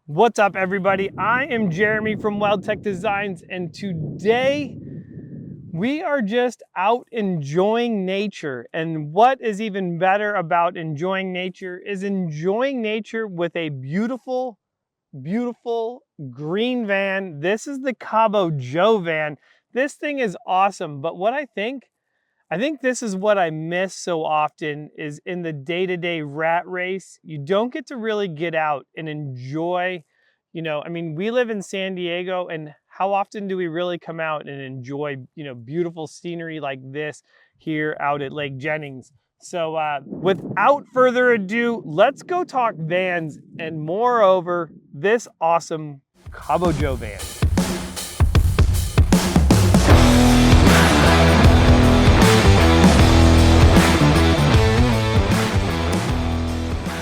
What's up, everybody? I am Jeremy from Weldtec Designs, and today we are just out enjoying nature. And what is even better about enjoying nature is enjoying nature with a beautiful, beautiful green van. This is the Cabo Joe van. This thing is awesome, but what I think this is what I miss so often is in the day-to-day rat race, you don't get to really get out and enjoy, I mean, we live in San Diego, and how often do we really come out and enjoy, beautiful scenery like this here out at Lake Jennings? So without further ado, let's go talk vans and moreover, this awesome Cabo Joe van.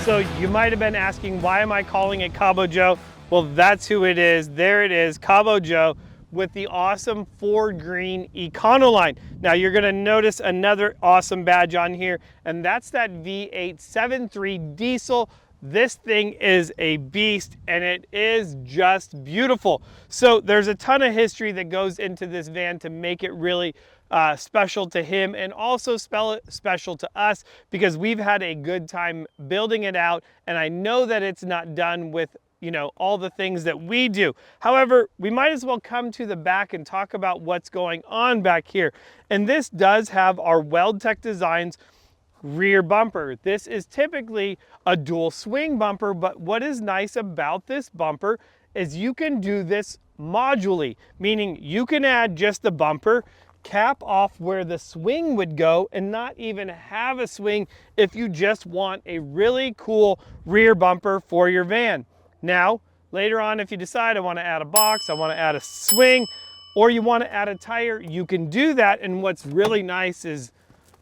So you might have been asking, why am I calling it Cabo Joe? Well, that's who it is. There it is, Cabo Joe with the awesome Ford Green Econoline. Now you're gonna notice another awesome badge on here, and that's that V8 7.3 diesel. This thing is a beast, and it is just beautiful. So there's a ton of history that goes into this van to make it really special to him, and also special to us because we've had a good time building it out, and I know that it's not done with all the things that we do. However, we might as well come to the back and talk about what's going on back here. And this does have our Weldtec Designs rear bumper. This is typically a dual swing bumper, but what is nice about this bumper is you can do this modularly, meaning you can add just the bumper, cap off where the swing would go, and not even have a swing if you just want a really cool rear bumper for your van. Now, later on, if you decide I want to add a box, I want to add a swing, or you want to add a tire, you can do that. And what's really nice is,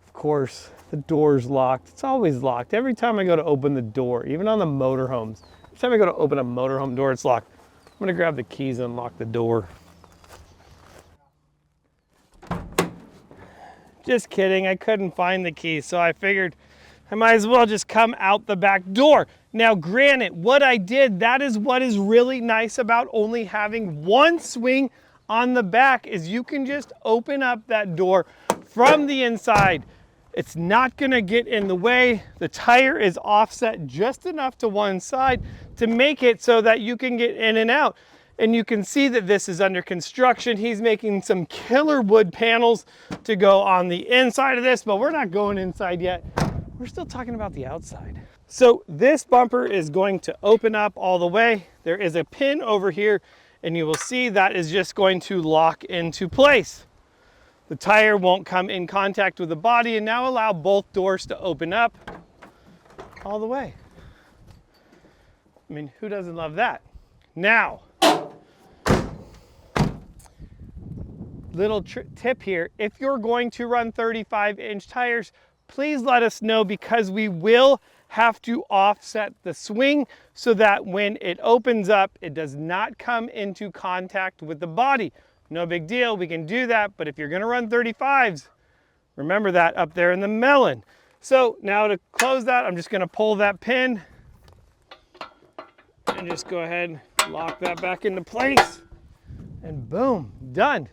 of course, the door's locked. It's always locked. Every time I go to open the door, even on the motorhomes, every time I go to open a motorhome door, it's locked. I'm going to grab the keys and unlock the door. Just kidding, I couldn't find the keys, so I figured I might as well just come out the back door. Now, granted, what I did, that is what is really nice about only having one swing on the back, is you can just open up that door from the inside. It's not gonna get in the way. The tire is offset just enough to one side to make it so that you can get in and out. And you can see that this is under construction. He's making some killer wood panels to go on the inside of this, but we're not going inside yet. We're still talking about the outside. So this bumper is going to open up all the way. There is a pin over here, and you will see that is just going to lock into place. The tire won't come in contact with the body, and now allow both doors to open up all the way. I mean, who doesn't love that? Now, little tip here, if you're going to run 35-inch tires, please let us know, because we will have to offset the swing so that when it opens up, it does not come into contact with the body. No big deal, we can do that, but if you're gonna run 35s, remember that up there in the melon. So now to close that, I'm just gonna pull that pin and just go ahead and lock that back into place, and boom, done.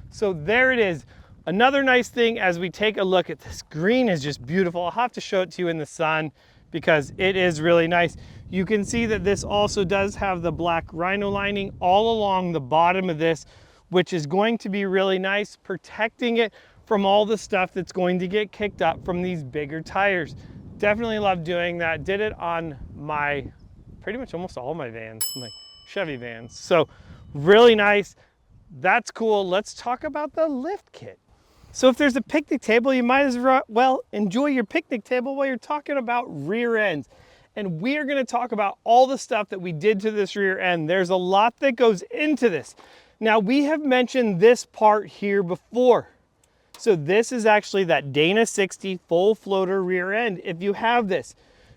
So there it is. Another nice thing as we take a look at this, green is just beautiful. I'll have to show it to you in the sun because it is really nice. You can see that this also does have the black rhino lining all along the bottom of this, which is going to be really nice, protecting it from all the stuff that's going to get kicked up from these bigger tires. Definitely love doing that. Did it on my, pretty much almost all my vans, my Chevy vans. So really nice. That's cool. Let's talk about the lift kit. So if there's a picnic table, you might as well enjoy your picnic table while you're talking about rear ends. And we are going to talk about all the stuff that we did to this rear end. There's a lot that goes into this. Now, we have mentioned this part here before. So this is actually that Dana 60 full floater rear end. If you have this,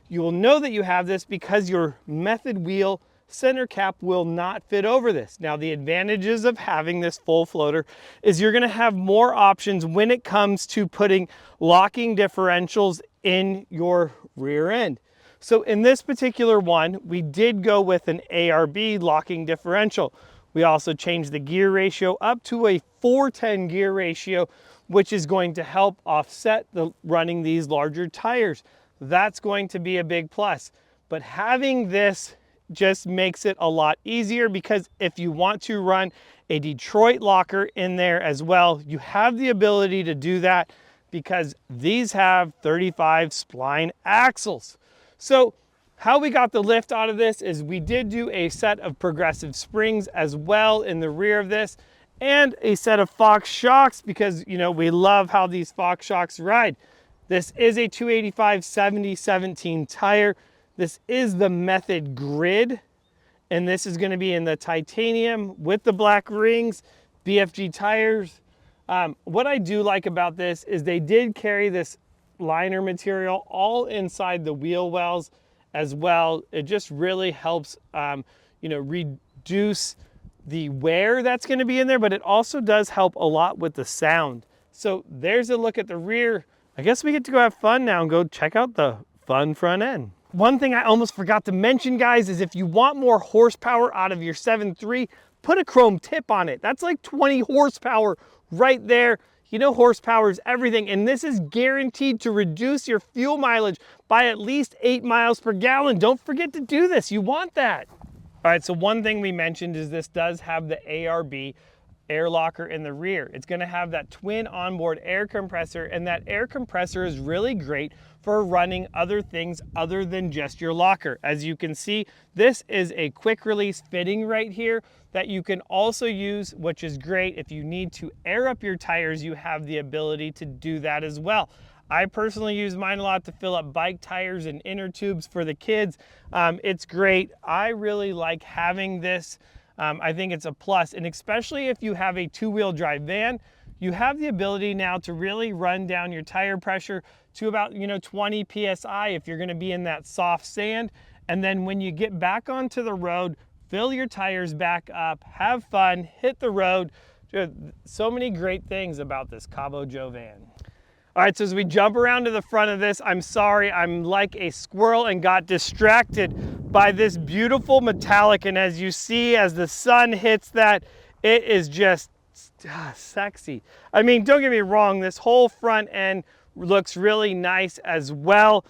you will know that you have this because your method wheel center cap will not fit over this. Now, the advantages of having this full floater is you're going to have more options when it comes to putting locking differentials in your rear end. So in this particular one, we did go with an ARB locking differential. We also changed the gear ratio up to a 410 gear ratio, which is going to help offset the running these larger tires. That's going to be a big plus. But having this just makes it a lot easier, because if you want to run a Detroit locker in there as well, you have the ability to do that, because these have 35 spline axles. So how we got the lift out of this is we did do a set of progressive springs as well in the rear of this, and a set of Fox shocks, because we love how these Fox shocks ride. This is a 285/70/17 tire. This is the Method Grid, and this is going to be in the titanium with the black rings, BFG tires. What I do like about this is they did carry this liner material all inside the wheel wells as well. It just really helps reduce the wear that's going to be in there, but it also does help a lot with the sound. So there's a look at the rear. I guess we get to go have fun now and go check out the fun front end. One thing I almost forgot to mention, guys, is if you want more horsepower out of your 7.3, put a chrome tip on it. That's like 20 horsepower right there. Horsepower is everything, and this is guaranteed to reduce your fuel mileage by at least 8 miles per gallon. Don't forget to do this. You want that. All right, so one thing we mentioned is this does have the ARB air locker in the rear. It's going to have that twin onboard air compressor, and that air compressor is really great for running other things other than just your locker. As you can see, this is a quick release fitting right here that you can also use, which is great. If you need to air up your tires, you have the ability to do that as well. I personally use mine a lot to fill up bike tires and inner tubes for the kids. It's great. I really like having this. I think it's a plus, and especially if you have a two-wheel drive van, you have the ability now to really run down your tire pressure to about 20 psi if you're going to be in that soft sand. And then when you get back onto the road, fill your tires back up, have fun, hit the road. So many great things about this Cabo Joe van. All right, so as we jump around to the front of this, I'm sorry, I'm like a squirrel and got distracted by this beautiful metallic. And as you see, as the sun hits that, it is just sexy. I mean, don't get me wrong, this whole front end looks really nice as well,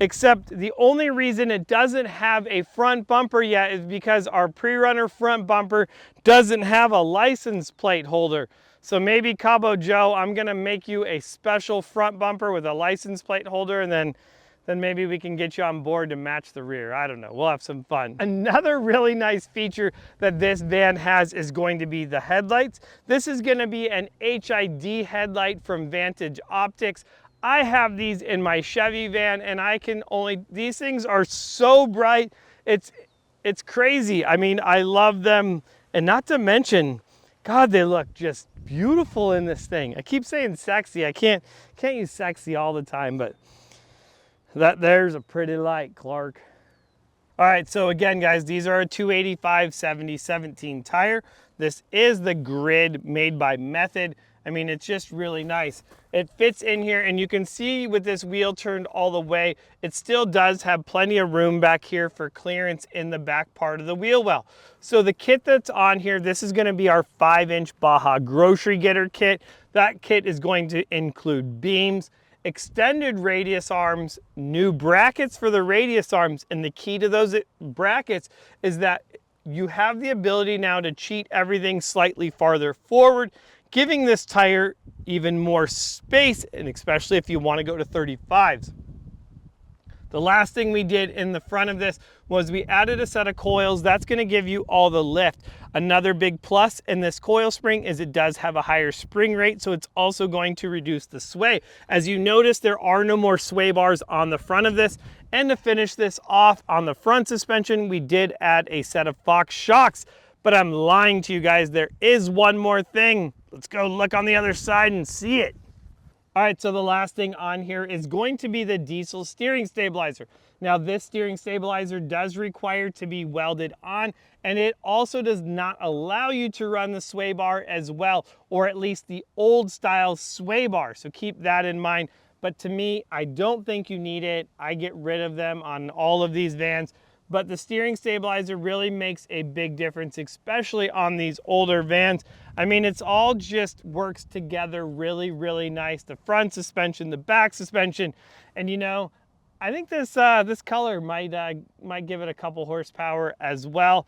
except the only reason it doesn't have a front bumper yet is because our pre-runner front bumper doesn't have a license plate holder. So maybe Cabo Joe, I'm gonna make you a special front bumper with a license plate holder, and then maybe we can get you on board to match the rear. I don't know, we'll have some fun. Another really nice feature that this van has is going to be the headlights. This is gonna be an HID headlight from Vantage Optics. I have these in my Chevy van, and these things are so bright, it's crazy. I mean, I love them, and not to mention, God, they look just beautiful in this thing. I keep saying sexy. I can't use sexy all the time, but there's a pretty light, Clark. All right, so again, guys, these are a 285/70/17 tire. This is the Grid made by Method. I mean, it's just really nice. It fits in here, and you can see with this wheel turned all the way, it still does have plenty of room back here for clearance in the back part of the wheel well. So the kit that's on here, this is gonna be our 5-inch Baja Grocery Getter kit. That kit is going to include beams, extended radius arms, new brackets for the radius arms, and the key to those brackets is that you have the ability now to cheat everything slightly farther forward, giving this tire even more space, and especially if you want to go to 35s. The last thing we did in the front of this was we added a set of coils. That's going to give you all the lift. Another big plus in this coil spring is it does have a higher spring rate, so it's also going to reduce the sway. As you notice, there are no more sway bars on the front of this. And to finish this off on the front suspension, we did add a set of Fox shocks. But I'm lying to you guys, there is one more thing. Let's go look on the other side and see it. All right, so the last thing on here is going to be the diesel steering stabilizer. Now, this steering stabilizer does require to be welded on, and it also does not allow you to run the sway bar as well, or at least the old style sway bar, so keep that in mind. but to me, I don't think you need it. I get rid of them on all of these vans, but the steering stabilizer really makes a big difference, especially on these older vans. I mean, it's all just works together really, really nice. The front suspension, the back suspension, and you know, I think this this color might give it a couple horsepower as well.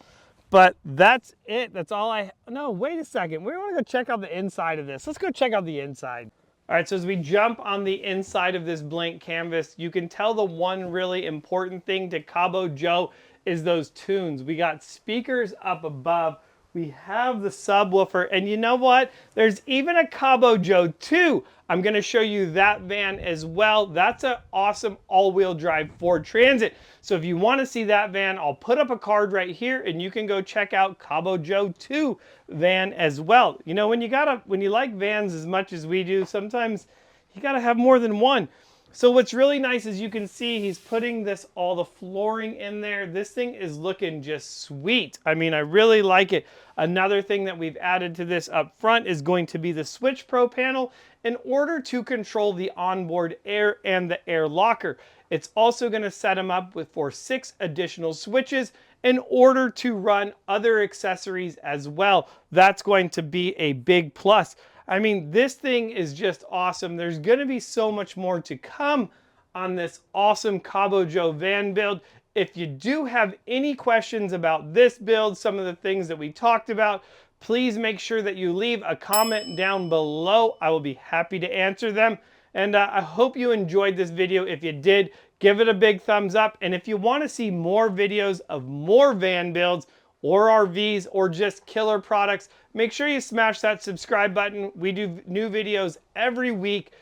But that's it. That's all no, wait a second. We want to go check out the inside of this. Let's go check out the inside. All right, so as we jump on the inside of this blank canvas, you can tell the one really important thing to Cabo Joe is those tunes. We got speakers up above. We have the subwoofer, and you know what? There's even a Cabo Joe 2. I'm gonna show you that van as well. That's an awesome all-wheel drive Ford Transit. So if you wanna see that van, I'll put up a card right here and you can go check out Cabo Joe 2 van as well. You know, when you like vans as much as we do, sometimes you gotta have more than one. So what's really nice is you can see he's putting all the flooring in there. This thing is looking just sweet. I mean, I really like it. Another thing that we've added to this up front is going to be the Switch Pro panel in order to control the onboard air and the air locker. It's also going to set him up for 6 additional switches in order to run other accessories as well. That's going to be a big plus. I mean, this thing is just awesome. There's going to be so much more to come on this awesome Cabo Joe van build. If you do have any questions about this build, some of the things that we talked about, please make sure that you leave a comment down below. I will be happy to answer them. And I hope you enjoyed this video. If you did, give it a big thumbs up. And if you want to see more videos of more van builds, or RVs, or just killer products, make sure you smash that subscribe button. We do new videos every week.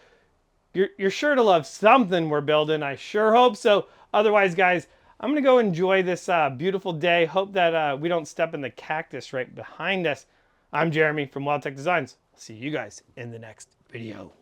You're sure to love something we're building. I sure hope so. Otherwise, guys, I'm gonna go enjoy this beautiful day. Hope that we don't step in the cactus right behind us. I'm Jeremy from Weldtec Designs. See you guys in the next video.